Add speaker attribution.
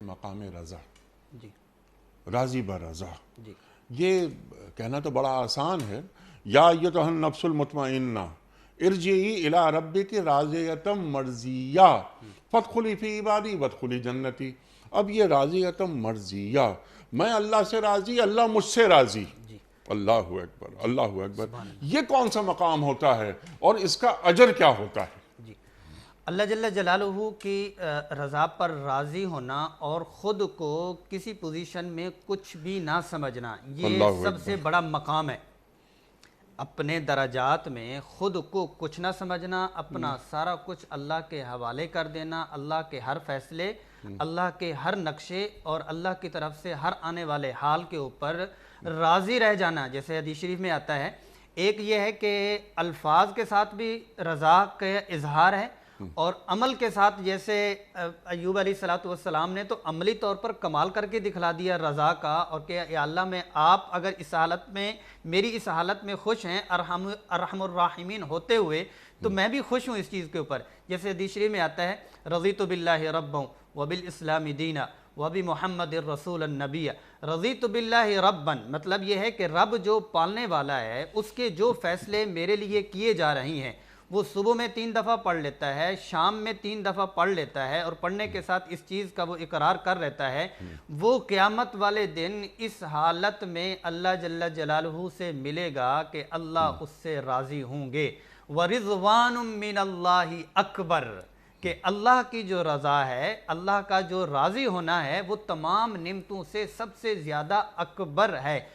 Speaker 1: مقام رضا،
Speaker 2: جی
Speaker 1: راضی برضا،
Speaker 2: جی
Speaker 1: یہ کہنا تو بڑا آسان ہے۔ یا ایتھا النفس المطمئنہ ارجعی الی ربک راضیۃ مرضیہ فادخلی فی عبادی وادخلی جنتی۔ اب یہ راضیۃ مرضیہ، میں اللہ سے راضی، اللہ مجھ سے راضی۔
Speaker 2: جی
Speaker 1: اللہ اکبر،
Speaker 2: جی
Speaker 1: اللہ اکبر۔
Speaker 2: سبحان اللہ۔
Speaker 1: یہ کون سا مقام ہوتا ہے اور اس کا اجر کیا ہوتا ہے؟
Speaker 2: جی اللہ جل جلالہ کی رضا پر راضی ہونا اور خود کو کسی پوزیشن میں کچھ بھی نہ سمجھنا، یہ
Speaker 1: اللہ
Speaker 2: سب سے
Speaker 1: اکبر،
Speaker 2: بڑا مقام ہے۔ اپنے درجات میں خود کو کچھ نہ سمجھنا، اپنا سارا کچھ اللہ کے حوالے کر دینا، اللہ کے ہر فیصلے، اللہ کے ہر نقشے اور اللہ کی طرف سے ہر آنے والے حال کے اوپر راضی رہ جانا۔ جیسے حدیث شریف میں آتا ہے، ایک یہ ہے کہ الفاظ کے ساتھ بھی رضا کا اظہار ہے، اور عمل کے ساتھ جیسے ایوب علیہ السلام نے تو عملی طور پر کمال کر کے دکھلا دیا رضا کا، اور کہ یا اللہ میں آپ اگر اس حالت میں میری اس حالت میں خوش ہیں ارحم الراحمین ہوتے ہوئے، تو میں بھی خوش ہوں اس چیز کے اوپر۔ جیسے حدیث شریف میں آتا ہے، رضیت باللہ ربا وبالاسلام دینا وبمحمد الرسول النبی۔ رضیت باللہ ربا مطلب یہ ہے کہ رب جو پالنے والا ہے، اس کے جو فیصلے میرے لیے کیے جا رہی ہیں، وہ صبح میں 3 دفعہ پڑھ لیتا ہے، شام میں 3 دفعہ پڑھ لیتا ہے، اور پڑھنے کے ساتھ اس چیز کا وہ اقرار کر لیتا ہے، وہ قیامت والے دن اس حالت میں اللہ جل جلالہ سے ملے گا کہ اللہ اس سے راضی ہوں گے۔ وَرِضْوَانٌ مِّنَ اللَّهِ أَكْبَرُ، کہ اللہ کی جو رضا ہے، اللہ کا جو راضی ہونا ہے، وہ تمام نعمتوں سے سب سے زیادہ اکبر ہے۔